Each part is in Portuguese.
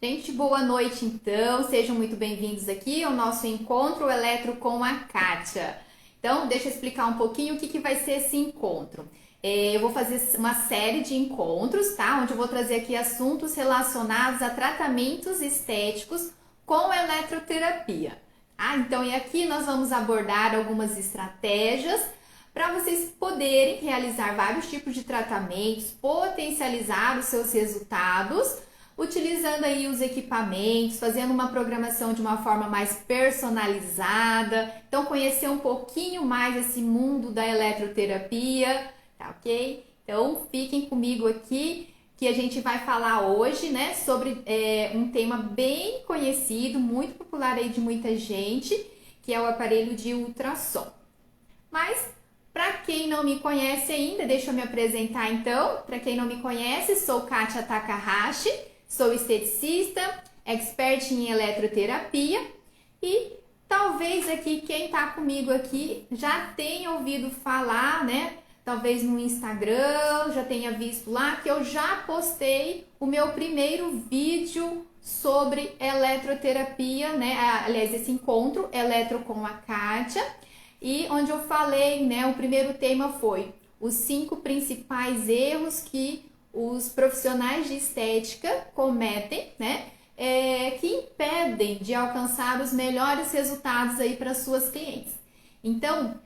Gente, boa noite então, sejam muito bem-vindos aqui ao nosso encontro Eletro com a Kátia. Então, deixa eu explicar um pouquinho o que vai ser esse encontro. Eu vou fazer uma série de encontros, tá? Onde eu vou trazer aqui assuntos relacionados a tratamentos estéticos com eletroterapia. Então, e aqui nós vamos abordar algumas estratégias para vocês poderem realizar vários tipos de tratamentos, potencializar os seus resultados, utilizando aí os equipamentos, fazendo uma programação de uma forma mais personalizada. Então, conhecer um pouquinho mais esse mundo da eletroterapia, tá ok? Então, fiquem comigo aqui que a gente vai falar hoje, né, sobre um tema bem conhecido, muito popular aí de muita gente, que é o aparelho de ultrassom. Mas, para quem não me conhece ainda, deixa eu me apresentar então. Para quem não me conhece, sou Kátia Takahashi, sou esteticista, expert em eletroterapia e talvez aqui quem está comigo aqui já tenha ouvido falar, né? Talvez no Instagram, já tenha visto lá que eu já postei o meu primeiro vídeo sobre eletroterapia, né? Aliás, esse encontro Eletro com a Kátia, e onde eu falei, né? O primeiro tema foi os 5 principais erros que os profissionais de estética cometem, né? Que impedem de alcançar os melhores resultados aí para suas clientes. Então,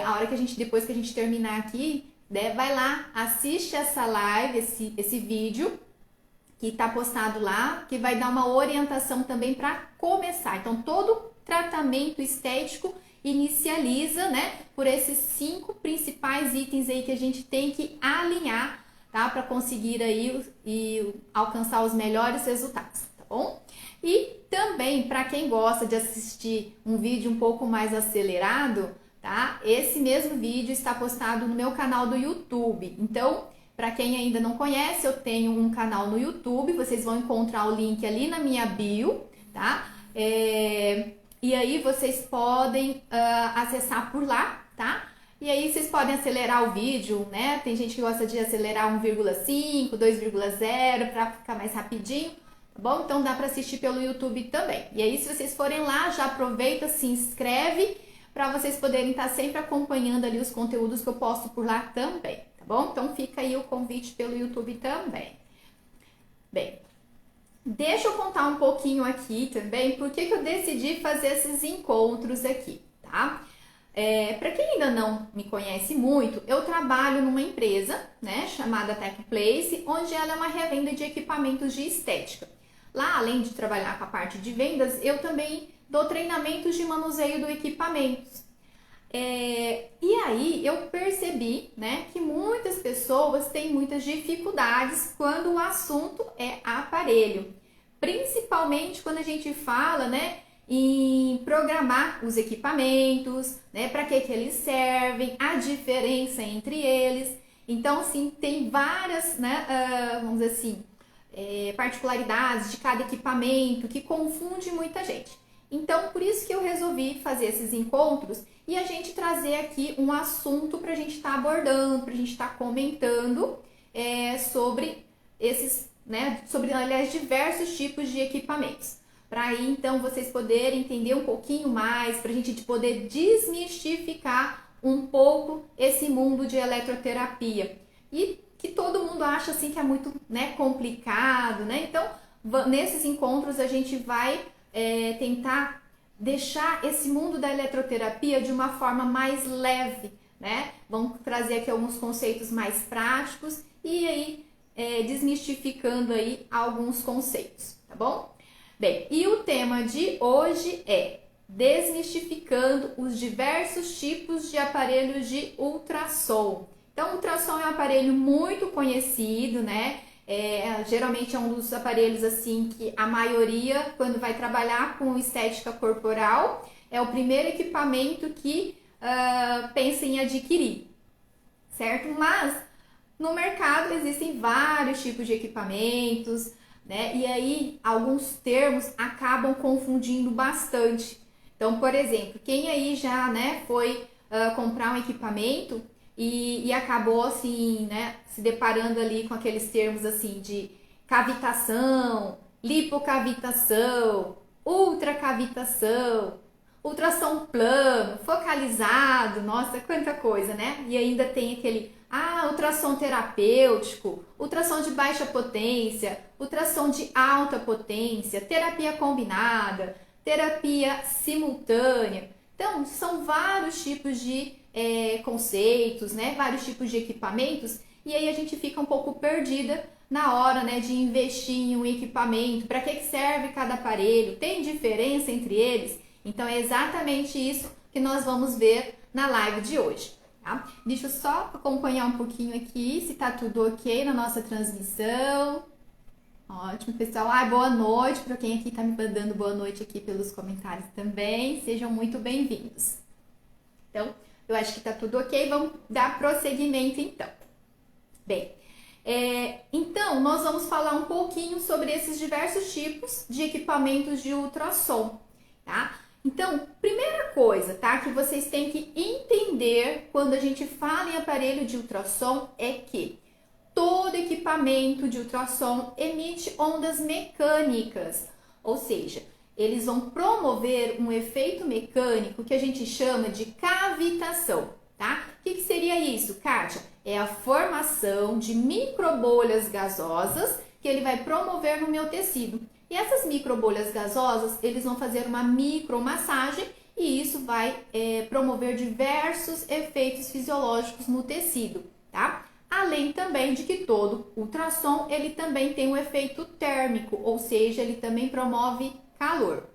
a hora que depois que a gente terminar aqui, né, vai lá, assiste essa live, esse vídeo que está postado lá, que vai dar uma orientação também para começar. Então, todo tratamento estético inicializa, né, por esses 5 principais itens aí que a gente tem que alinhar, tá, para conseguir aí e alcançar os melhores resultados, tá bom? E também, para quem gosta de assistir um vídeo um pouco mais acelerado, tá? Esse mesmo vídeo está postado no meu canal do YouTube. Então, para quem ainda não conhece, eu tenho um canal no YouTube, vocês vão encontrar o link ali na minha bio, tá? E aí vocês podem acessar por lá, tá? E aí vocês podem acelerar o vídeo, né? Tem gente que gosta de acelerar 1,5, 2,0 para ficar mais rapidinho, tá bom? Então dá para assistir pelo YouTube também. E aí se vocês forem lá, já aproveita, se inscreve para vocês poderem estar sempre acompanhando ali os conteúdos que eu posto por lá também, tá bom? Então fica aí o convite pelo YouTube também. Bem, deixa eu contar um pouquinho aqui também por que eu decidi fazer esses encontros aqui, tá? Para quem ainda não me conhece muito, eu trabalho numa empresa, né, chamada TechPlace, onde ela é uma revenda de equipamentos de estética. Lá, além de trabalhar com a parte de vendas, eu também dou treinamentos de manuseio do equipamento. E aí eu percebi, né, que muitas pessoas têm muitas dificuldades quando o assunto é aparelho. Principalmente quando a gente fala, né, em programar os equipamentos, né, para que eles servem, a diferença entre eles. Então, assim, tem várias, né, vamos dizer assim, particularidades de cada equipamento que confunde muita gente. Então, por isso que eu resolvi fazer esses encontros e a gente trazer aqui um assunto para a gente estar abordando, para a gente estar comentando sobre esses, né, sobre, aliás, diversos tipos de equipamentos. Para aí, então, vocês poderem entender um pouquinho mais, para a gente poder desmistificar um pouco esse mundo de eletroterapia. E que todo mundo acha, assim, que é muito, né, complicado, né? Então, nesses encontros, a gente vai tentar deixar esse mundo da eletroterapia de uma forma mais leve, né? Vamos trazer aqui alguns conceitos mais práticos e aí desmistificando aí alguns conceitos, tá bom? Bem, e o tema de hoje é desmistificando os diversos tipos de aparelhos de ultrassom. Então, o ultrassom é um aparelho muito conhecido, né? Geralmente é um dos aparelhos assim que a maioria, quando vai trabalhar com estética corporal, é o primeiro equipamento que pensa em adquirir, certo? Mas no mercado existem vários tipos de equipamentos, né? E aí alguns termos acabam confundindo bastante. Então, por exemplo, quem aí já, né, foi comprar um equipamento e acabou assim, né, se deparando ali com aqueles termos assim de cavitação, lipocavitação, ultracavitação, ultrassom plano, focalizado, nossa, quanta coisa, né? E ainda tem aquele, ultrassom terapêutico, ultrassom de baixa potência, ultrassom de alta potência, terapia combinada, terapia simultânea. Então, são vários tipos de conceitos, né? Vários tipos de equipamentos, e aí a gente fica um pouco perdida na hora, né, de investir em um equipamento. Para que serve cada aparelho? Tem diferença entre eles? Então, é exatamente isso que nós vamos ver na live de hoje. Tá? Deixa eu só acompanhar um pouquinho aqui, se tá tudo ok na nossa transmissão. Ótimo, pessoal. Boa noite para quem aqui tá me mandando boa noite aqui pelos comentários também. Sejam muito bem-vindos. Então, eu acho que tá tudo ok. Vamos dar prosseguimento, então. Bem, então, nós vamos falar um pouquinho sobre esses diversos tipos de equipamentos de ultrassom, tá? Então, primeira coisa, tá, que vocês têm que entender quando a gente fala em aparelho de ultrassom é que todo equipamento de ultrassom emite ondas mecânicas, ou seja, eles vão promover um efeito mecânico que a gente chama de cavitação, tá? O que seria isso, Kátia? É a formação de microbolhas gasosas que ele vai promover no meu tecido. E essas microbolhas gasosas, eles vão fazer uma micromassagem e isso vai promover diversos efeitos fisiológicos no tecido, tá? Além também de que todo ultrassom, ele também tem um efeito térmico, ou seja, ele também promove calor.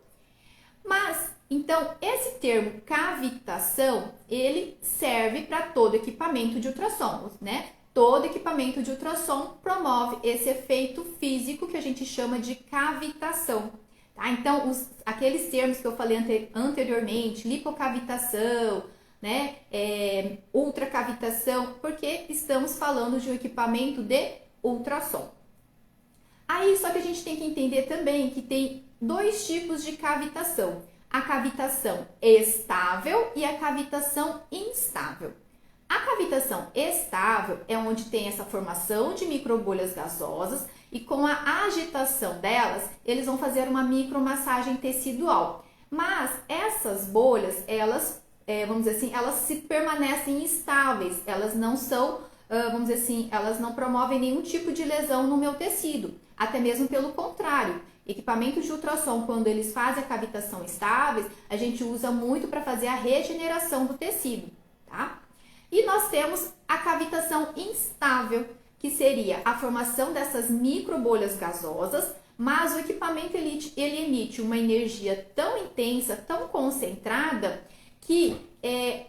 Mas, então, esse termo cavitação, ele serve para todo equipamento de ultrassom, né? Todo equipamento de ultrassom promove esse efeito físico que a gente chama de cavitação, tá? Então, aqueles termos que eu falei anteriormente, lipocavitação, né? Ultracavitação, porque estamos falando de um equipamento de ultrassom. Aí, só que a gente tem que entender também que tem dois tipos de cavitação. A cavitação estável e a cavitação instável. A cavitação estável é onde tem essa formação de microbolhas gasosas e com a agitação delas, eles vão fazer uma micromassagem tecidual. Mas essas bolhas, elas, vamos dizer assim, elas se permanecem estáveis, elas não são, vamos dizer assim, elas não promovem nenhum tipo de lesão no meu tecido, até mesmo pelo contrário. Equipamentos de ultrassom, quando eles fazem a cavitação estáveis, a gente usa muito para fazer a regeneração do tecido, tá? E nós temos a cavitação instável, que seria a formação dessas microbolhas gasosas, mas o equipamento ele emite uma energia tão intensa, tão concentrada, que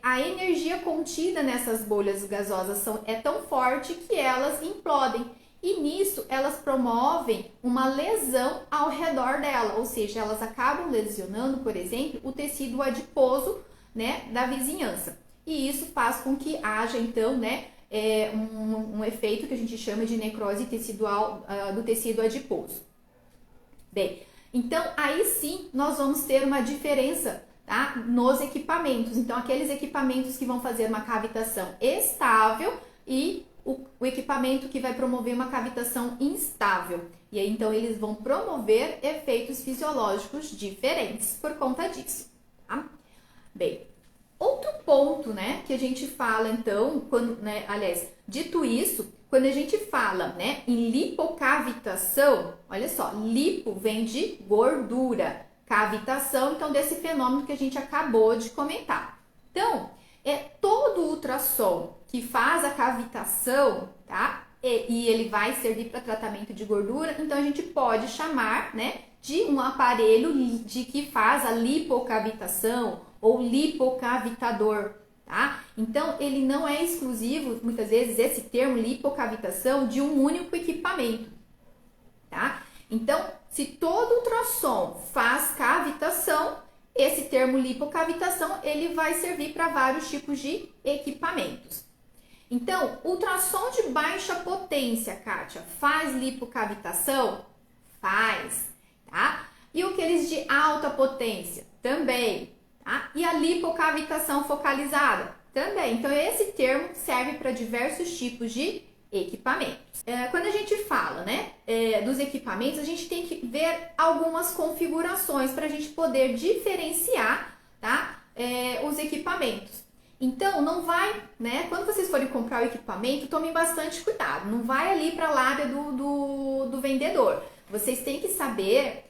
a energia contida nessas bolhas gasosas é tão forte que elas implodem. E nisso elas promovem uma lesão ao redor dela, ou seja, elas acabam lesionando, por exemplo, o tecido adiposo, né, da vizinhança. E isso faz com que haja, então, né, um efeito que a gente chama de necrose tecidual do tecido adiposo. Bem, então aí sim nós vamos ter uma diferença, tá, nos equipamentos. Então, aqueles equipamentos que vão fazer uma cavitação estável e o equipamento que vai promover uma cavitação instável. E aí, então, eles vão promover efeitos fisiológicos diferentes por conta disso, tá? Bem, outro ponto, né, que a gente fala, então, quando, né, aliás, dito isso, quando a gente fala, né, em lipocavitação, olha só, lipo vem de gordura, cavitação, então, desse fenômeno que a gente acabou de comentar. Então, todo ultrassom que faz a cavitação, tá? E ele vai servir para tratamento de gordura, então a gente pode chamar, né, de um aparelho de que faz a lipocavitação ou lipocavitador, tá? Então ele não é exclusivo, muitas vezes, esse termo lipocavitação de um único equipamento, tá? Então, se todo ultrassom faz cavitação, esse termo lipocavitação, ele vai servir para vários tipos de equipamentos. Então, ultrassom de baixa potência, Kátia, faz lipocavitação? Faz, tá? E aqueles de alta potência? Também, tá? E a lipocavitação focalizada? Também. Então, esse termo serve para diversos tipos de equipamentos. Quando a gente fala, né, dos equipamentos, a gente tem que ver algumas configurações para a gente poder diferenciar, tá, os equipamentos. Então, não vai, né, quando vocês forem comprar o equipamento, tomem bastante cuidado, não vai ali para a lábia do vendedor. Vocês têm que saber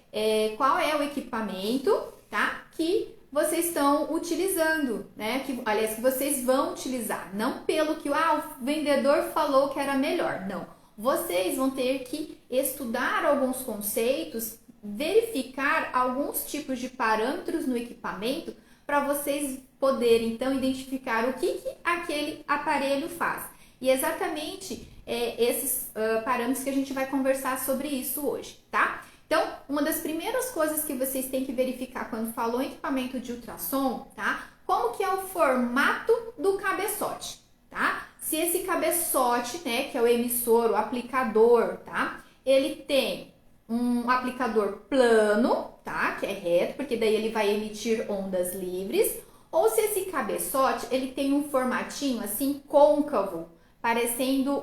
qual é o equipamento, tá, que vocês estão utilizando, né? Aliás, que vocês vão utilizar. Não pelo que o vendedor falou que era melhor. Não. Vocês vão ter que estudar alguns conceitos, verificar alguns tipos de parâmetros no equipamento para vocês poderem, então, identificar o que aquele aparelho faz. E exatamente esses parâmetros que a gente vai conversar sobre isso hoje, tá? Então, uma das primeiras coisas que vocês têm que verificar quando falou em equipamento de ultrassom, tá? Como que é o formato do cabeçote, tá? Se esse cabeçote, né, que é o emissor, o aplicador, tá? Ele tem um aplicador plano, tá? Que é reto, porque daí ele vai emitir ondas livres. Ou se esse cabeçote, ele tem um formatinho assim, côncavo, parecendo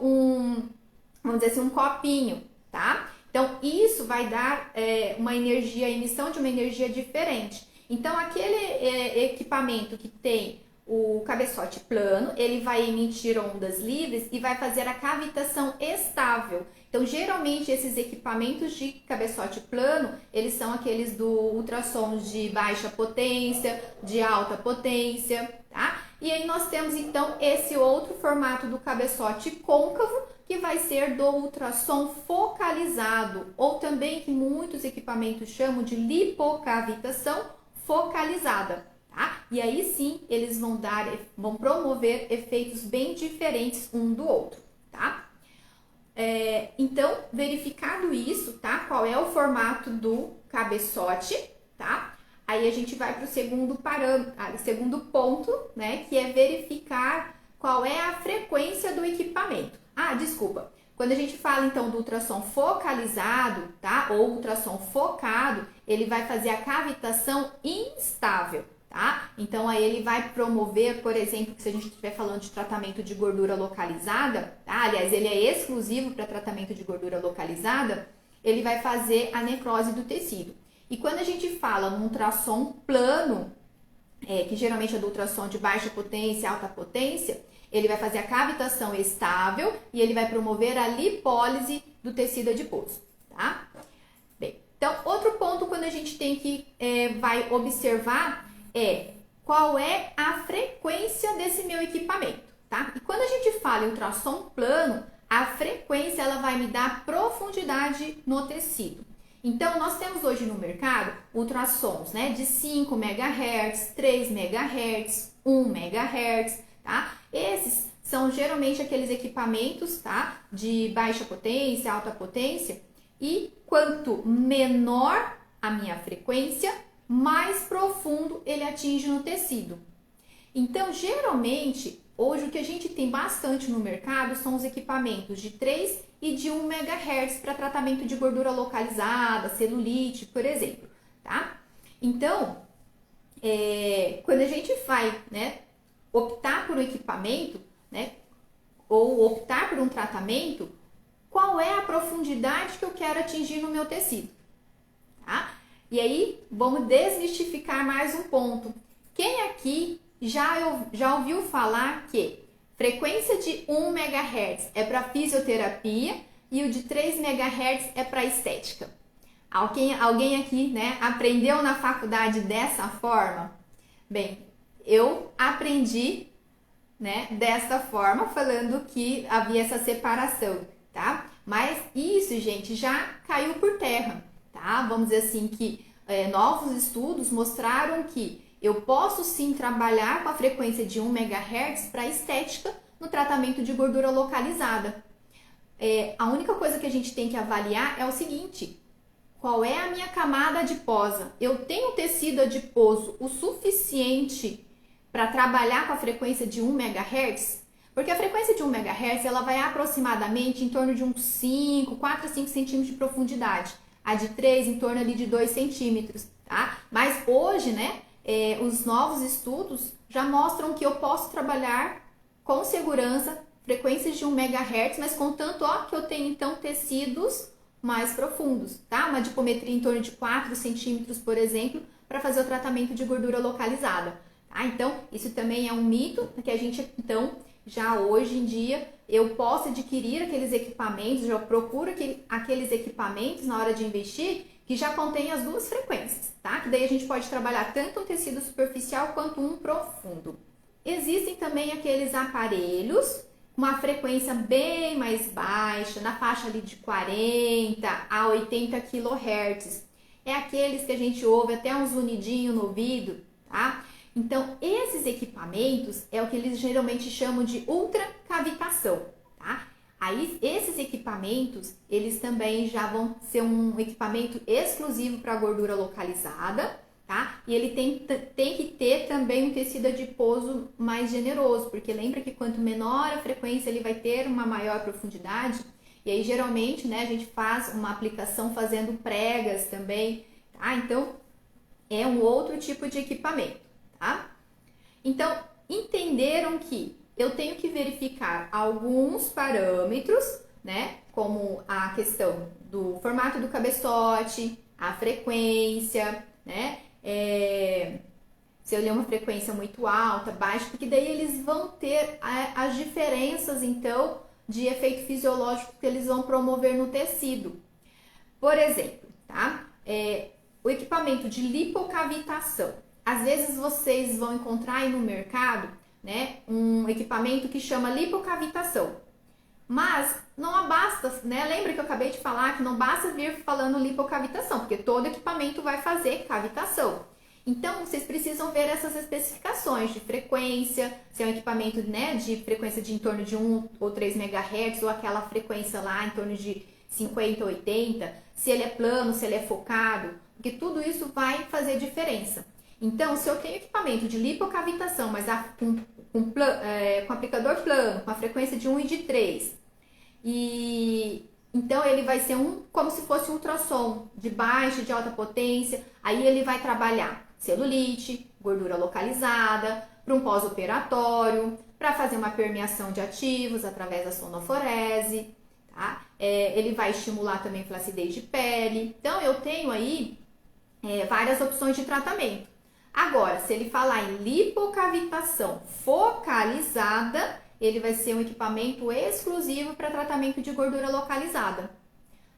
vamos dizer assim, um copinho, tá? Então, isso vai dar uma energia, a emissão de uma energia diferente. Então, aquele equipamento que tem o cabeçote plano, ele vai emitir ondas livres e vai fazer a cavitação estável. Então, geralmente, esses equipamentos de cabeçote plano, eles são aqueles do ultrassom de baixa potência, de alta potência, tá? E aí nós temos, então, esse outro formato do cabeçote côncavo, que vai ser do ultrassom focalizado, ou também que muitos equipamentos chamam de lipocavitação focalizada, tá? E aí sim, eles vão promover efeitos bem diferentes um do outro, tá? Então, verificado isso, tá? Qual é o formato do cabeçote, tá? Aí a gente vai para o segundo ponto, né? Que é verificar qual é a frequência do equipamento. Desculpa. Quando a gente fala então do ultrassom focalizado, tá? Ou ultrassom focado, ele vai fazer a cavitação instável, tá? Então aí ele vai promover, por exemplo, se a gente estiver falando de tratamento de gordura localizada, tá? Aliás, ele é exclusivo para tratamento de gordura localizada, ele vai fazer a necrose do tecido. E quando a gente fala num ultrassom plano, que geralmente é do ultrassom de baixa potência, alta potência, ele vai fazer a cavitação estável e ele vai promover a lipólise do tecido adiposo, tá? Bem, então, outro ponto quando a gente tem que vai observar qual é a frequência desse meu equipamento, tá? E quando a gente fala em ultrassom plano, a frequência ela vai me dar profundidade no tecido. Então, nós temos hoje no mercado ultrassons, né, de 5 MHz, 3 MHz, 1 MHz, tá? Esses são geralmente aqueles equipamentos, tá, de baixa potência, alta potência, e quanto menor a minha frequência, mais profundo ele atinge no tecido. Então, geralmente, hoje o que a gente tem bastante no mercado são os equipamentos de 3 e de 1 MHz para tratamento de gordura localizada, celulite, por exemplo, tá? Então, quando a gente vai, né, optar por um equipamento, né, ou optar por um tratamento, qual é a profundidade que eu quero atingir no meu tecido, tá? E aí, vamos desmistificar mais um ponto. Quem aqui já ouviu falar que frequência de 1 MHz é para fisioterapia e o de 3 MHz é para estética? Alguém aqui, né, aprendeu na faculdade dessa forma? Bem, eu aprendi, né, dessa forma, falando que havia essa separação, tá? Mas isso, gente, já caiu por terra, tá? Vamos dizer assim que novos estudos mostraram que eu posso sim trabalhar com a frequência de 1 MHz para estética no tratamento de gordura localizada. A única coisa que a gente tem que avaliar é o seguinte: qual é a minha camada adiposa? Eu tenho tecido adiposo o suficiente para trabalhar com a frequência de 1 MHz? Porque a frequência de 1 MHz ela vai aproximadamente em torno de uns 4 a 5 centímetros de profundidade. A de 3 em torno ali de 2 centímetros, tá? Mas hoje, né, os novos estudos já mostram que eu posso trabalhar com segurança frequências de 1 MHz, mas contanto, ó, que eu tenho então tecidos mais profundos, tá? Uma adipometria em torno de 4 centímetros, por exemplo, para fazer o tratamento de gordura localizada, tá? Então, isso também é um mito que a gente, então, já hoje em dia, eu posso adquirir aqueles equipamentos, já procuro aqueles equipamentos na hora de investir, que já contém as duas frequências, tá? Que daí a gente pode trabalhar tanto um tecido superficial quanto um profundo. Existem também aqueles aparelhos com uma frequência bem mais baixa, na faixa ali de 40 a 80 kHz. É aqueles que a gente ouve até um zunidinho no ouvido, tá? Então, esses equipamentos é o que eles geralmente chamam de ultracavitação, tá? Aí, esses equipamentos, eles também já vão ser um equipamento exclusivo para gordura localizada, tá? E ele tem que ter também um tecido adiposo mais generoso, porque lembra que quanto menor a frequência, ele vai ter uma maior profundidade. E aí, geralmente, né, a gente faz uma aplicação fazendo pregas também, tá? Então, é um outro tipo de equipamento, tá? Então, entenderam que eu tenho que verificar alguns parâmetros, né? Como a questão do formato do cabeçote, a frequência, né? Se eu ler uma frequência muito alta, baixa, porque daí eles vão ter as diferenças, então, de efeito fisiológico que eles vão promover no tecido. Por exemplo, tá? O equipamento de lipocavitação. Às vezes vocês vão encontrar aí no mercado, né, um equipamento que chama lipocavitação. Mas não basta, né? Lembra que eu acabei de falar que não basta vir falando lipocavitação, porque todo equipamento vai fazer cavitação. Então, vocês precisam ver essas especificações de frequência, se é um equipamento, né, de frequência de em torno de 1 ou 3 MHz, ou aquela frequência lá em torno de 50, 80, se ele é plano, se ele é focado, porque tudo isso vai fazer diferença. Então, se eu tenho equipamento de lipocavitação, mas com aplicador plano, com a frequência de 1 e de 3, e então ele vai ser como se fosse um ultrassom de baixa e de alta potência, aí ele vai trabalhar celulite, gordura localizada, para um pós-operatório, para fazer uma permeação de ativos através da sonoforese, tá? Ele vai estimular também flacidez de pele. Então, eu tenho aí várias opções de tratamento. Agora, se ele falar em lipocavitação focalizada, ele vai ser um equipamento exclusivo para tratamento de gordura localizada.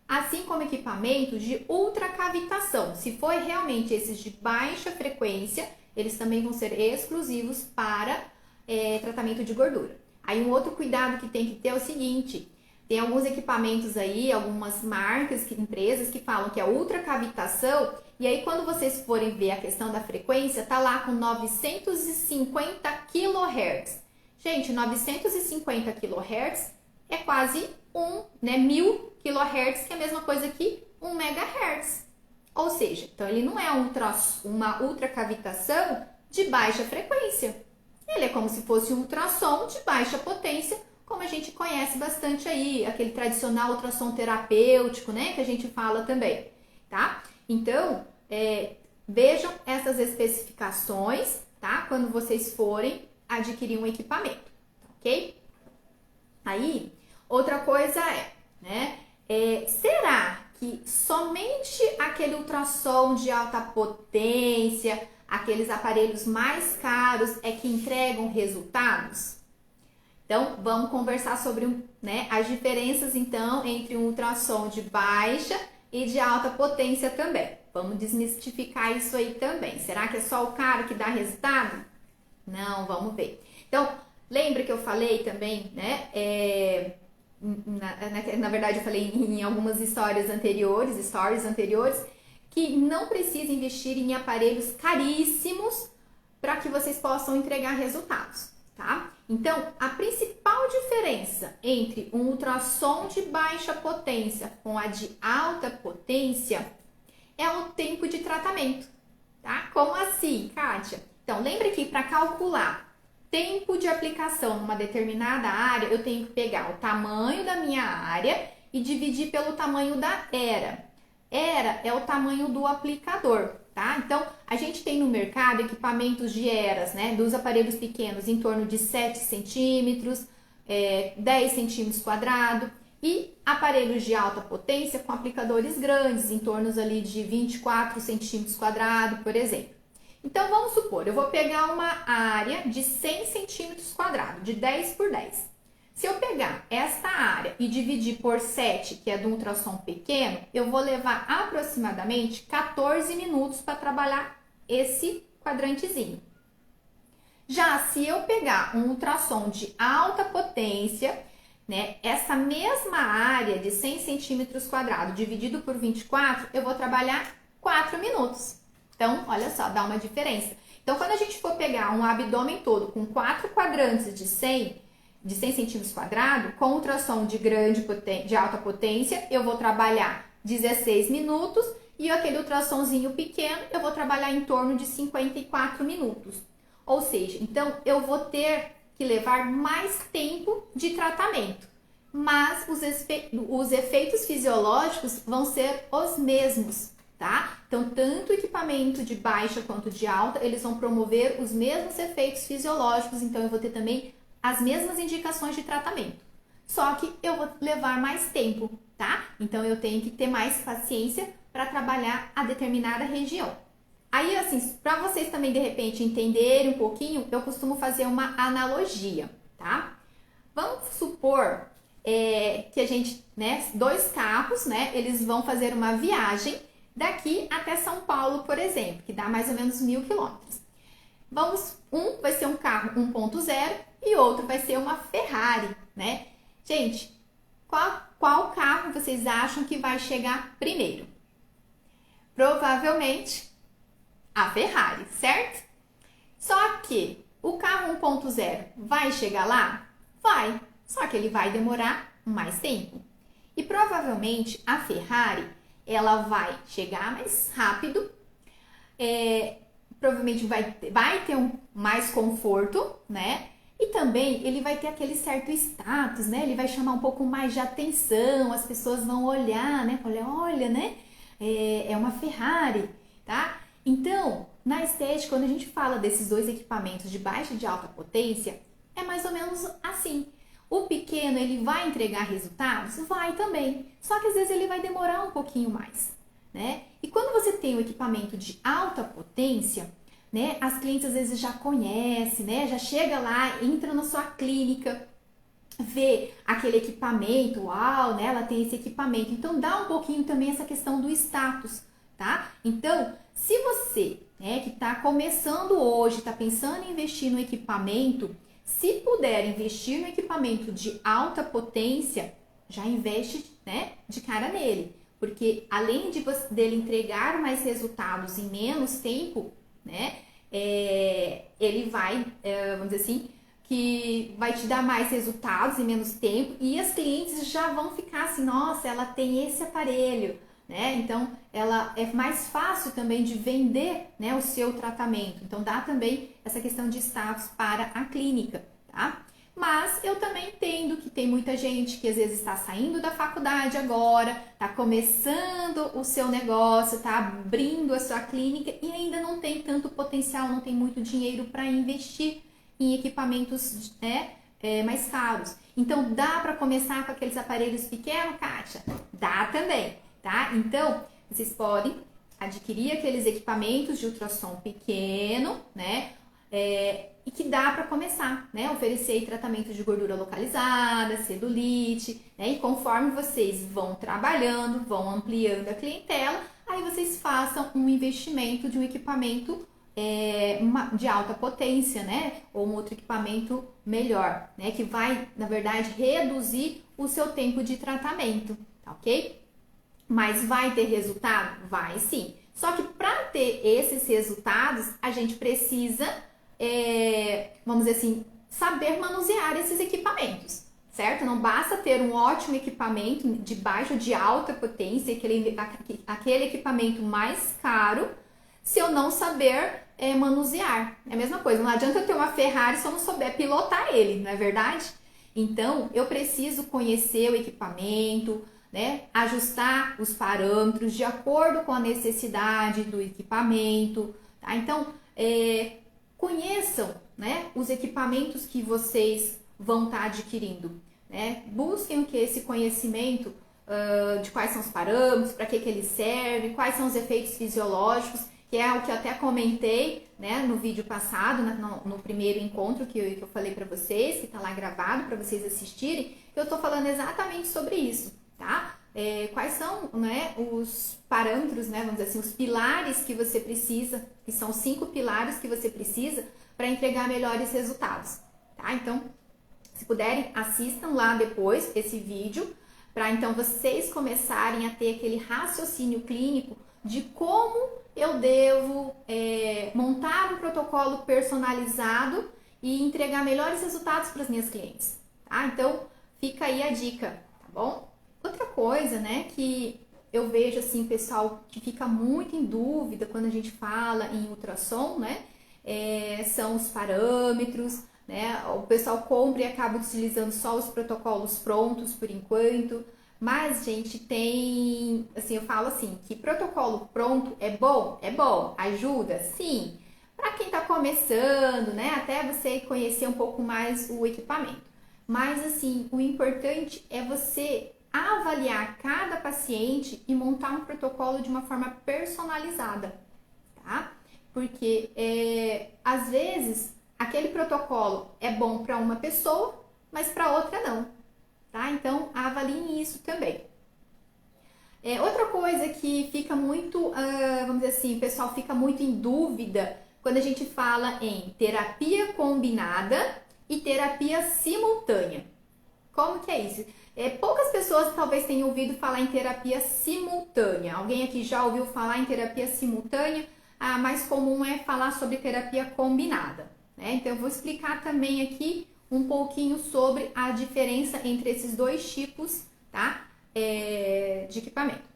Assim como equipamentos de ultracavitação. Se for realmente esses de baixa frequência, eles também vão ser exclusivos para tratamento de gordura. Aí um outro cuidado que tem que ter é o seguinte: tem alguns equipamentos aí, algumas marcas, empresas que falam que é ultracavitação, e aí quando vocês forem ver a questão da frequência, tá lá com 950 kHz. Gente, 950 kHz é quase 1000 kHz, que é a mesma coisa que 1 MHz. Ou seja, então ele não é uma ultracavitação de baixa frequência. Ele é como se fosse um ultrassom de baixa potência, como a gente conhece bastante aí, aquele tradicional ultrassom terapêutico, né, que a gente fala também, tá? Então, vejam essas especificações, tá? Quando vocês forem adquirir um equipamento, ok? Aí, outra coisa né, será que somente aquele ultrassom de alta potência, aqueles aparelhos mais caros é que entregam resultados? Então, vamos conversar sobre as diferenças, então, entre um ultrassom de baixa e de alta potência também. Vamos desmistificar isso aí também. Será que é só o caro que dá resultado? Não, vamos ver. Então, lembra que eu falei também, né? Na verdade, eu falei em algumas stories anteriores, que não precisa investir em aparelhos caríssimos para que vocês possam entregar resultados, tá? Então, a principal diferença entre um ultrassom de baixa potência com a de alta potência é o tempo de tratamento, tá? Como assim, Kátia? Então, lembra que para calcular tempo de aplicação numa determinada área, eu tenho que pegar o tamanho da minha área e dividir pelo tamanho da era. Era é o tamanho do aplicador, tá? Então, a gente tem no mercado equipamentos de eras, né? Dos aparelhos pequenos em torno de 7 centímetros, 10 centímetros quadrados, e aparelhos de alta potência com aplicadores grandes, em torno ali de 24 centímetros quadrados, por exemplo. Então, vamos supor, eu vou pegar uma área de 100 centímetros quadrados, de 10 por 10. Se eu pegar esta área e dividir por 7, que é do ultrassom pequeno, eu vou levar aproximadamente 14 minutos para trabalhar esse quadrantezinho. Já se eu pegar um ultrassom de alta potência, né, essa mesma área de 100 centímetros quadrados dividido por 24, eu vou trabalhar 4 minutos. Então, olha só, dá uma diferença. Então, quando a gente for pegar um abdômen todo com 4 quadrantes de 100 centímetros quadrados, com ultrassom de alta potência, eu vou trabalhar 16 minutos e aquele ultrassomzinho pequeno, eu vou trabalhar em torno de 54 minutos. Ou seja, então, eu vou ter que levar mais tempo de tratamento, mas os efeitos fisiológicos vão ser os mesmos, tá? Então, tanto o equipamento de baixa quanto de alta, eles vão promover os mesmos efeitos fisiológicos, então eu vou ter também as mesmas indicações de tratamento. Só que eu vou levar mais tempo, tá? Então, eu tenho que ter mais paciência para trabalhar a determinada região. Aí, assim, para vocês também, de repente, entenderem um pouquinho, eu costumo fazer uma analogia, tá? Vamos supor que a gente, né, 2 carros, né, eles vão fazer uma viagem daqui até São Paulo, por exemplo, que dá mais ou menos 1.000 quilômetros. Um vai ser um carro 1.0 e outro vai ser uma Ferrari, né? Gente, qual carro vocês acham que vai chegar primeiro? Provavelmente a Ferrari, certo? Só que o carro 1.0 vai chegar lá? Vai, só que ele vai demorar mais tempo. E provavelmente a Ferrari, ela vai chegar mais rápido, provavelmente vai ter mais conforto, né? E também ele vai ter aquele certo status, né? Ele vai chamar um pouco mais de atenção, as pessoas vão olhar, né? Olha, né? É uma Ferrari, tá? Então, na estética, quando a gente fala desses 2 equipamentos de baixa e de alta potência, é mais ou menos assim. O pequeno, ele vai entregar resultados? Vai também. Só que às vezes ele vai demorar um pouquinho mais, né? E quando você tem um equipamento de alta potência, né? As clientes às vezes já conhecem, né? Já chega lá, entra na sua clínica, vê aquele equipamento, uau, né? Ela tem esse equipamento. Então, dá um pouquinho também essa questão do status, tá? Então, se você, né, que está começando hoje, está pensando em investir no equipamento, se puder investir no equipamento de alta potência, já investe, né, de cara nele. Porque além dele entregar mais resultados em menos tempo, né, ele vai, vamos dizer assim, que vai te dar mais resultados em menos tempo e as clientes já vão ficar assim, nossa, ela tem esse aparelho, né? Então, ela é mais fácil também de vender, né, o seu tratamento. Então, dá também essa questão de status para a clínica, tá? Mas eu também entendo que tem muita gente que às vezes está saindo da faculdade agora, está começando o seu negócio, está abrindo a sua clínica e ainda não tem tanto potencial, não tem muito dinheiro para investir em equipamentos, né, mais caros. Então, dá para começar com aqueles aparelhos pequenos, Kátia? Dá também, tá? Então, vocês podem adquirir aqueles equipamentos de ultrassom pequeno, né? E que dá para começar, né? Oferecer tratamento de gordura localizada, celulite, né? E conforme vocês vão trabalhando, vão ampliando a clientela, aí vocês façam um investimento de um equipamento de alta potência, né? Ou um outro equipamento melhor, né? Que vai, na verdade, reduzir o seu tempo de tratamento, tá ok? Mas vai ter resultado? Vai sim. Só que para ter esses resultados, a gente precisa, vamos dizer assim, saber manusear esses equipamentos, certo? Não basta ter um ótimo equipamento de baixa ou de alta potência, aquele equipamento mais caro, se eu não saber manusear. É a mesma coisa, não adianta eu ter uma Ferrari se eu não souber pilotar ele, não é verdade? Então, eu preciso conhecer o equipamento, né? Ajustar os parâmetros de acordo com a necessidade do equipamento, tá? Então, conheçam, né, os equipamentos que vocês vão estar adquirindo, né? Busquem o que? Esse conhecimento de quais são os parâmetros, para que ele serve, quais são os efeitos fisiológicos, que é o que eu até comentei, né, no vídeo passado, no primeiro encontro que eu falei para vocês, que está lá gravado para vocês assistirem, que eu estou falando exatamente sobre isso, tá? Quais são, né, os parâmetros, né, vamos dizer assim, os pilares que você precisa, que são 5 pilares que você precisa para entregar melhores resultados, tá? Então, se puderem, assistam lá depois esse vídeo, para então vocês começarem a ter aquele raciocínio clínico de como eu devo montar um protocolo personalizado e entregar melhores resultados para as minhas clientes, tá? Então, fica aí a dica, tá bom? Outra coisa, né, que eu vejo assim, pessoal que fica muito em dúvida quando a gente fala em ultrassom, né, são os parâmetros, né? O pessoal compra e acaba utilizando só os protocolos prontos por enquanto, mas, gente, tem, assim, eu falo assim, que protocolo pronto é bom? É bom. Ajuda? Sim. Para quem está começando, né, até você conhecer um pouco mais o equipamento. Mas, assim, o importante é você avaliar cada paciente e montar um protocolo de uma forma personalizada, tá? Porque, às vezes, aquele protocolo é bom para uma pessoa, mas para outra não, tá? Então, avaliem isso também. Outra coisa que fica muito, vamos dizer assim, o pessoal fica muito em dúvida quando a gente fala em terapia combinada e terapia simultânea. Como que é isso? Poucas pessoas talvez tenham ouvido falar em terapia simultânea. Alguém aqui já ouviu falar em terapia simultânea? A mais comum é falar sobre terapia combinada, né? Então, eu vou explicar também aqui um pouquinho sobre a diferença entre esses dois tipos, tá? De equipamento.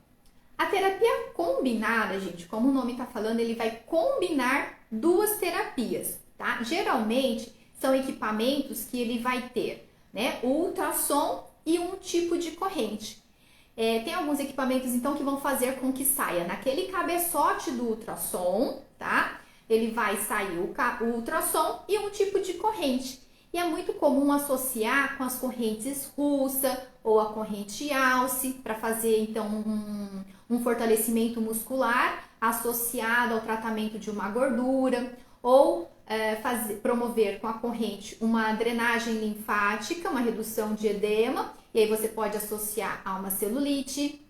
A terapia combinada, gente, como o nome tá falando, ele vai combinar duas terapias, tá? Geralmente, são equipamentos que ele vai ter, né, o ultrassom e um tipo de corrente. Tem alguns equipamentos, então, que vão fazer com que saia naquele cabeçote do ultrassom, tá? Ele vai sair o ultrassom e um tipo de corrente. E é muito comum associar com as correntes russa ou a corrente Alce para fazer, então, um fortalecimento muscular associado ao tratamento de uma gordura, ou promover com a corrente uma drenagem linfática, uma redução de edema, e aí você pode associar a uma celulite,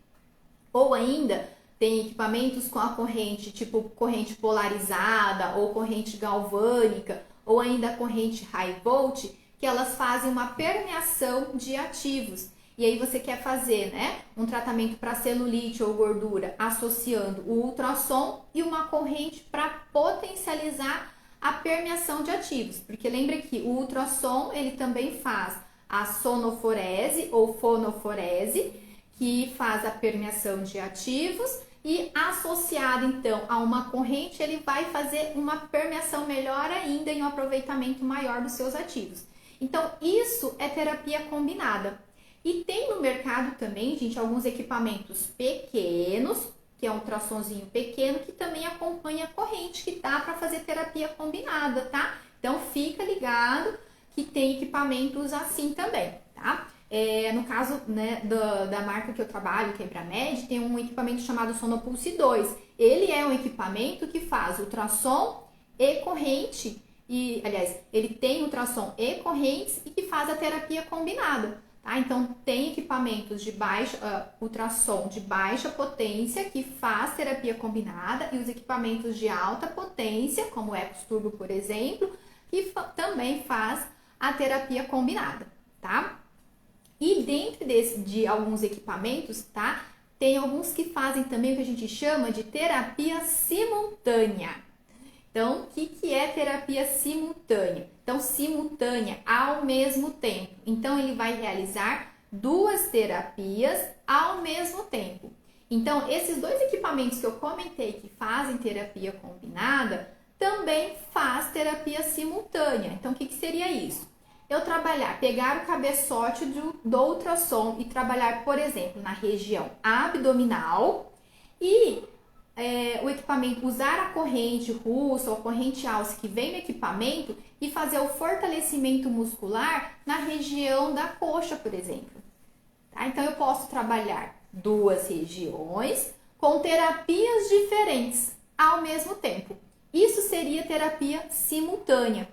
ou ainda tem equipamentos com a corrente, tipo corrente polarizada ou corrente galvânica, ou ainda a corrente high volt, que elas fazem uma permeação de ativos. E aí você quer fazer, né, um tratamento para celulite ou gordura associando o ultrassom e uma corrente para potencializar a permeação de ativos. Porque lembra que o ultrassom, ele também faz a sonoforese ou fonoforese, que faz a permeação de ativos, e associado então a uma corrente, ele vai fazer uma permeação melhor ainda e um aproveitamento maior dos seus ativos. Então, isso é terapia combinada. E tem no mercado também, gente, alguns equipamentos pequenos, que é um ultrassomzinho pequeno, que também acompanha a corrente, que dá para fazer terapia combinada, tá? Então, fica ligado que tem equipamentos assim também, tá? No caso, né, da marca que eu trabalho, que é a Ibramed, tem um equipamento chamado Sonopulse 2. Ele é um equipamento que faz ultrassom e corrente, e, aliás, ele tem ultrassom e correntes e que faz a terapia combinada. Tá? Então, tem equipamentos de ultrassom de baixa potência que faz terapia combinada, e os equipamentos de alta potência, como o Ecos Turbo, por exemplo, que também faz a terapia combinada, tá? E dentro de alguns equipamentos, tá? Tem alguns que fazem também o que a gente chama de terapia simultânea. Então, o que é terapia simultânea? Então, simultânea ao mesmo tempo. Então, ele vai realizar duas terapias ao mesmo tempo. Então, esses dois equipamentos que eu comentei que fazem terapia combinada, também faz terapia simultânea. Então, o que seria isso? Eu pegar o cabeçote do ultrassom e trabalhar, por exemplo, na região abdominal e o equipamento, usar a corrente russa ou a corrente alce que vem no equipamento e fazer o fortalecimento muscular na região da coxa, por exemplo. Tá? Então, eu posso trabalhar duas regiões com terapias diferentes ao mesmo tempo. Isso seria terapia simultânea.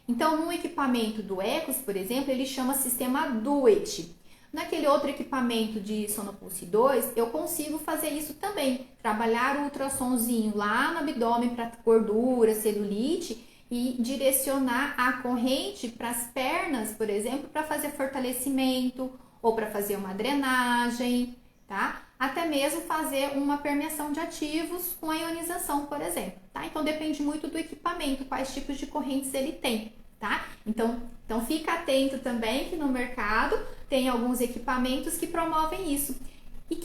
Então, no equipamento do Ecos, por exemplo, ele chama sistema DUET. Naquele outro equipamento de Sonopulse 2, eu consigo fazer isso também. Trabalhar o ultrassomzinho lá no abdômen para gordura, celulite e direcionar a corrente para as pernas, por exemplo, para fazer fortalecimento ou para fazer uma drenagem, tá? Até mesmo fazer uma permeação de ativos com a ionização, por exemplo, tá? Então depende muito do equipamento, quais tipos de correntes ele tem, tá? Então fica atento também que no mercado tem alguns equipamentos que promovem isso. E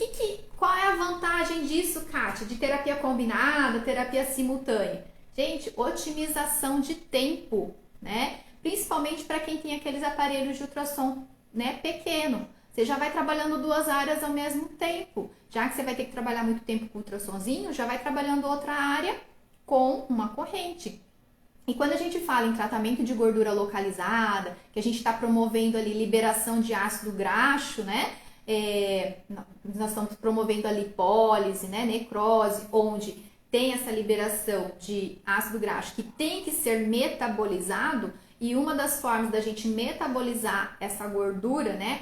qual é a vantagem disso, Kátia? De terapia combinada, terapia simultânea? Gente, otimização de tempo, né? Principalmente para quem tem aqueles aparelhos de ultrassom, né, pequeno. Você já vai trabalhando duas áreas ao mesmo tempo. Já que você vai ter que trabalhar muito tempo com o ultrassomzinho, já vai trabalhando outra área com uma corrente. E quando a gente fala em tratamento de gordura localizada, que a gente está promovendo ali liberação de ácido graxo, né? Nós estamos promovendo a lipólise, né? Necrose, onde tem essa liberação de ácido graxo que tem que ser metabolizado, e uma das formas da gente metabolizar essa gordura, né?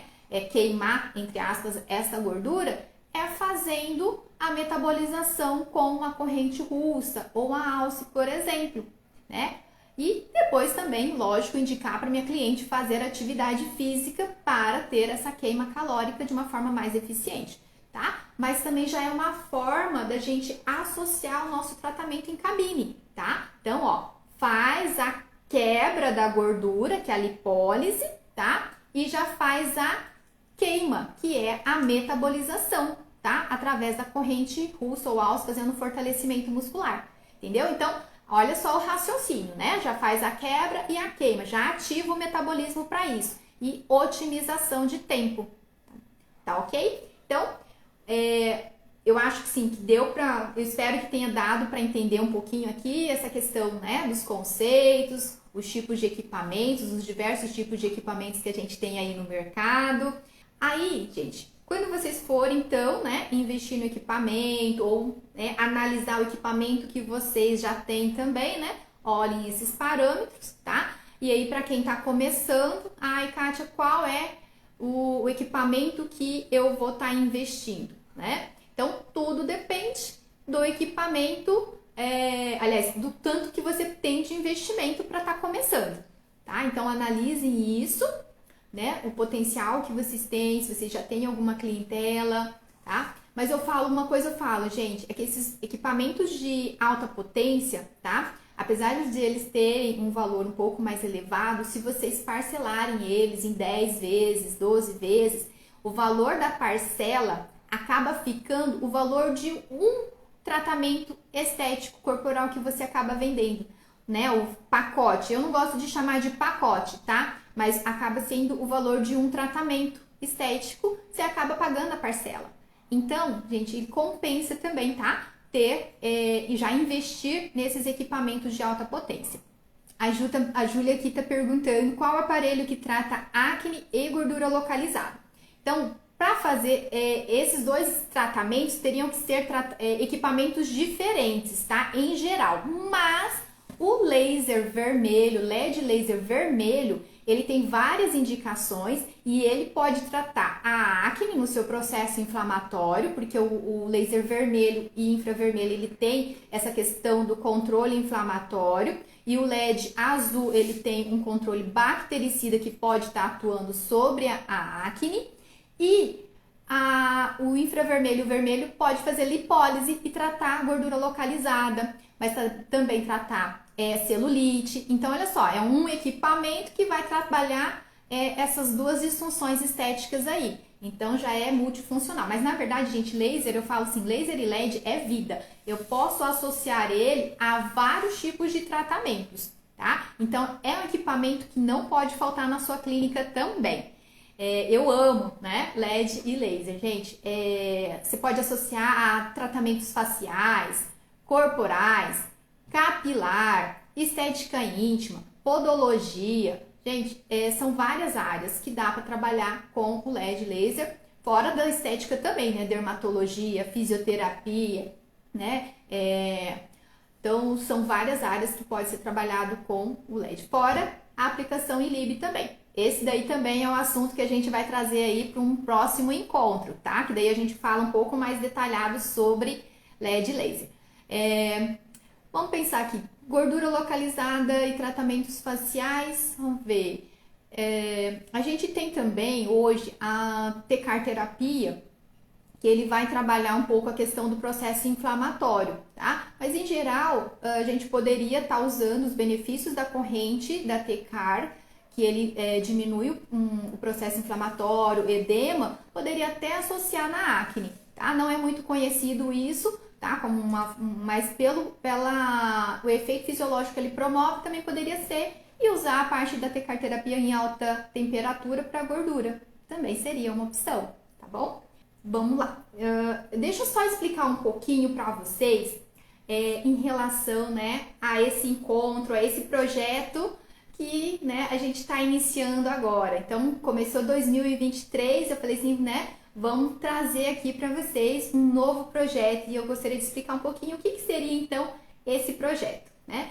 Queimar, entre aspas, essa gordura, é fazendo a metabolização com uma corrente russa ou a alce, por exemplo, né? E depois também, lógico, indicar para minha cliente fazer atividade física para ter essa queima calórica de uma forma mais eficiente, tá? Mas também já é uma forma da gente associar o nosso tratamento em cabine, tá? Então, ó, faz a quebra da gordura, que é a lipólise, tá? E já faz a queima, que é a metabolização, tá? Através da corrente russa ou alce, fazendo fortalecimento muscular, entendeu? Então, olha só o raciocínio, né? Já faz a quebra e a queima, já ativa o metabolismo para isso. E otimização de tempo, tá ok? Então, eu acho que sim, que deu para, eu espero que tenha dado para entender um pouquinho aqui essa questão, né, dos conceitos, os tipos de equipamentos, os diversos tipos de equipamentos que a gente tem aí no mercado. Aí, gente, quando vocês forem, então, né, investir no equipamento ou, né, analisar o equipamento que vocês já têm também, né, olhem esses parâmetros, tá? E aí, para quem tá começando, ai, Kátia, qual é o equipamento que eu vou estar investindo, né? Então, tudo depende do equipamento, aliás, do tanto que você tem de investimento para estar começando, tá? Então, analisem isso, né? O potencial que vocês têm, se vocês já têm alguma clientela, tá? Mas uma coisa eu falo, gente, é que esses equipamentos de alta potência, tá? Apesar de eles terem um valor um pouco mais elevado, se vocês parcelarem eles em 10 vezes, 12 vezes, o valor da parcela acaba ficando o valor de um tratamento estético corporal que você acaba vendendo, né? O pacote, eu não gosto de chamar de pacote, tá? Mas acaba sendo o valor de um tratamento estético, você acaba pagando a parcela. Então, gente, compensa também, tá? Ter e já investir nesses equipamentos de alta potência. A Júlia aqui tá perguntando qual aparelho que trata acne e gordura localizada. Então, para fazer esses dois tratamentos, teriam que ser equipamentos diferentes, tá? Em geral. Mas o laser vermelho, LED laser vermelho, ele tem várias indicações e ele pode tratar a acne no seu processo inflamatório, porque o laser vermelho e infravermelho, ele tem essa questão do controle inflamatório, e o LED azul, ele tem um controle bactericida que pode estar atuando sobre a acne, e o infravermelho e o vermelho pode fazer lipólise e tratar a gordura localizada, mas também tratar celulite. Então, olha só, é um equipamento que vai trabalhar essas duas disfunções estéticas aí. Então, já é multifuncional. Mas, na verdade, gente, laser, eu falo assim, laser e LED é vida. Eu posso associar ele a vários tipos de tratamentos, tá? Então, é um equipamento que não pode faltar na sua clínica também. Eu amo, né? LED e laser, gente. Você pode associar a tratamentos faciais, corporais, capilar, estética íntima, podologia. Gente, são várias áreas que dá para trabalhar com o LED laser, fora da estética também, né? Dermatologia, fisioterapia, né? Então, são várias áreas que pode ser trabalhado com o LED. Fora a aplicação em Lib também. Esse daí também é um assunto que a gente vai trazer aí para um próximo encontro, tá? Que daí a gente fala um pouco mais detalhado sobre LED laser. Vamos pensar aqui, gordura localizada e tratamentos faciais, vamos ver. A gente tem também hoje a Tecar terapia, que ele vai trabalhar um pouco a questão do processo inflamatório, tá? Mas em geral, a gente poderia estar usando os benefícios da corrente da Tecar, que ele diminui o processo inflamatório, edema, poderia até associar na acne, tá? Não é muito conhecido isso, tá? Mas o efeito fisiológico que ele promove também poderia ser, e usar a parte da Tecar terapia em alta temperatura para gordura, também seria uma opção, tá bom? Vamos lá, deixa eu só explicar um pouquinho para vocês em relação, né, a esse encontro, a esse projeto que, né, a gente está iniciando agora. Então, começou 2023, eu falei assim, né, vamos trazer aqui para vocês um novo projeto e eu gostaria de explicar um pouquinho o que seria então esse projeto, né?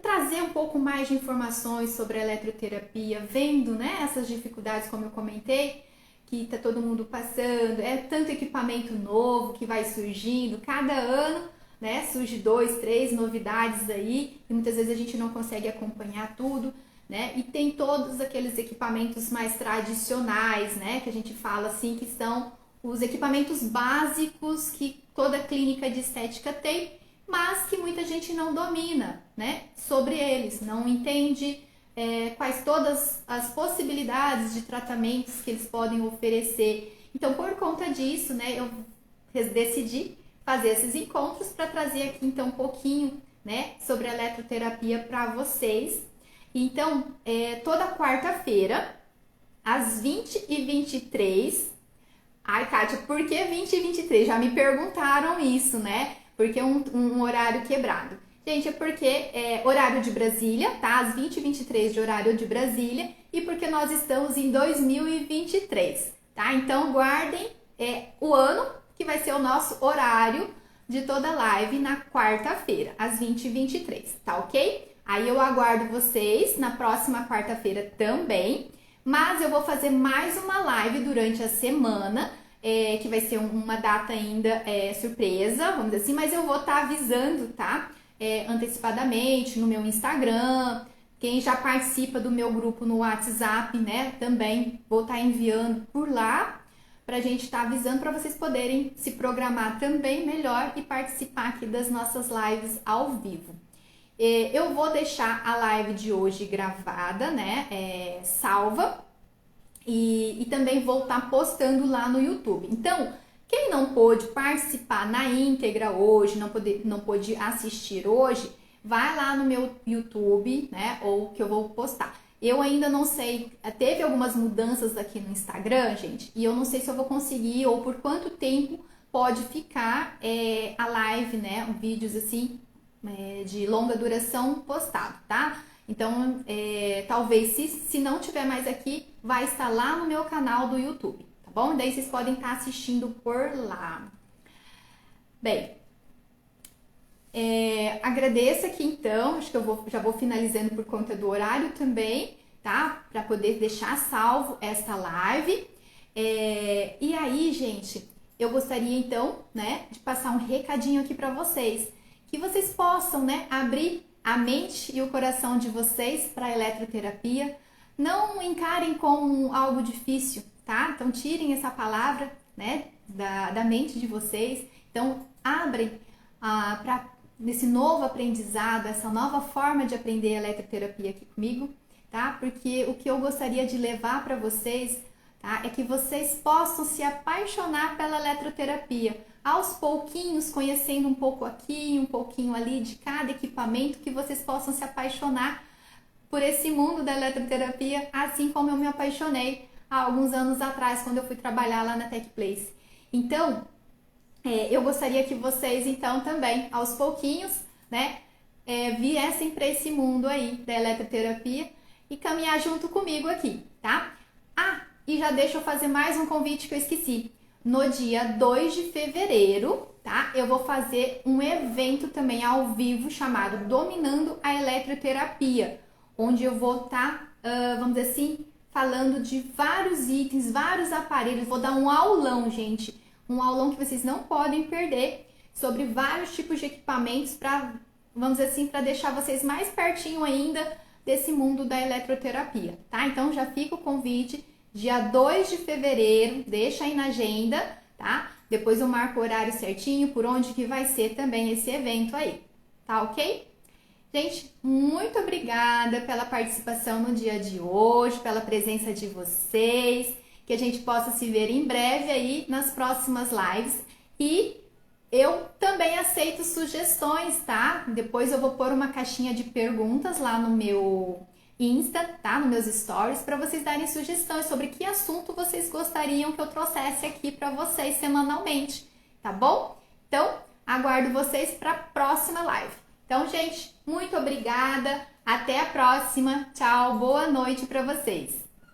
Trazer um pouco mais de informações sobre a eletroterapia, vendo, né, essas dificuldades, como eu comentei, que tá todo mundo passando, tanto equipamento novo que vai surgindo, cada ano, né, surge 2, 3 novidades aí, e muitas vezes a gente não consegue acompanhar tudo, né, e tem todos aqueles equipamentos mais tradicionais, né, que a gente fala assim, que são os equipamentos básicos que toda clínica de estética tem, mas que muita gente não domina, né, sobre eles, não entende quais todas as possibilidades de tratamentos que eles podem oferecer. Então, por conta disso, né, eu decidi fazer esses encontros para trazer aqui então um pouquinho, né, sobre a eletroterapia para vocês. Então, toda quarta-feira, às 20h23. Ai, Kátia, por que 20h23? Já me perguntaram isso, né? Porque um horário quebrado. Gente, é porque horário de Brasília, tá? Às 20h23 de horário de Brasília, e porque nós estamos em 2023, tá? Então, guardem o ano, que vai ser o nosso horário de toda live na quarta-feira, às 20h23, tá ok? Aí eu aguardo vocês na próxima quarta-feira também, mas eu vou fazer mais uma live durante a semana, que vai ser uma data ainda surpresa, vamos dizer assim, mas eu vou estar avisando, tá? Antecipadamente no meu Instagram. Quem já participa do meu grupo no WhatsApp, né, também vou estar enviando por lá pra gente estar avisando, para vocês poderem se programar também melhor e participar aqui das nossas lives ao vivo. Eu vou deixar a live de hoje gravada, né, salva, e também vou estar postando lá no YouTube. Então, quem não pôde participar na íntegra hoje, não pôde assistir hoje, vai lá no meu YouTube, né, ou que eu vou postar. Eu ainda não sei, teve algumas mudanças aqui no Instagram, gente, e eu não sei se eu vou conseguir ou por quanto tempo pode ficar a live, né, vídeos assim, de longa duração postado, tá? Então, talvez se não tiver mais aqui, vai estar lá no meu canal do YouTube, tá bom? Daí vocês podem estar assistindo por lá. Bem, agradeço aqui então, acho que eu já vou finalizando por conta do horário também, tá? Para poder deixar salvo esta live. E aí, gente, eu gostaria então, né, de passar um recadinho aqui para vocês, que vocês possam, né, abrir a mente e o coração de vocês para a eletroterapia. Não encarem como algo difícil, tá? Então tirem essa palavra, né, da mente de vocês. Então abrem para nesse novo aprendizado, essa nova forma de aprender eletroterapia aqui comigo, tá? Porque o que eu gostaria de levar para vocês, tá, é que vocês possam se apaixonar pela eletroterapia, aos pouquinhos, conhecendo um pouco aqui, um pouquinho ali de cada equipamento, que vocês possam se apaixonar por esse mundo da eletroterapia, assim como eu me apaixonei há alguns anos atrás, quando eu fui trabalhar lá na Tech Place. Então, eu gostaria que vocês, então, também, aos pouquinhos, né, viessem para esse mundo aí da eletroterapia e caminhar junto comigo aqui, tá? Ah, e já deixa eu fazer mais um convite que eu esqueci. No dia 2 de fevereiro, tá? Eu vou fazer um evento também ao vivo chamado Dominando a Eletroterapia, onde eu vou estar, vamos dizer assim, falando de vários itens, vários aparelhos. Vou dar um aulão, gente. Um aulão que vocês não podem perder sobre vários tipos de equipamentos para, vamos dizer assim, para deixar vocês mais pertinho ainda desse mundo da eletroterapia, tá? Então já fica o convite, dia 2 de fevereiro, deixa aí na agenda, tá? Depois eu marco o horário certinho, por onde que vai ser também esse evento aí, tá ok? Gente, muito obrigada pela participação no dia de hoje, pela presença de vocês, que a gente possa se ver em breve aí nas próximas lives e eu também aceito sugestões, tá? Depois eu vou pôr uma caixinha de perguntas lá no meu Insta, tá? Nos meus stories, para vocês darem sugestões sobre que assunto vocês gostariam que eu trouxesse aqui para vocês semanalmente, tá bom? Então, aguardo vocês para a próxima live. Então, gente, muito obrigada. Até a próxima. Tchau, boa noite para vocês.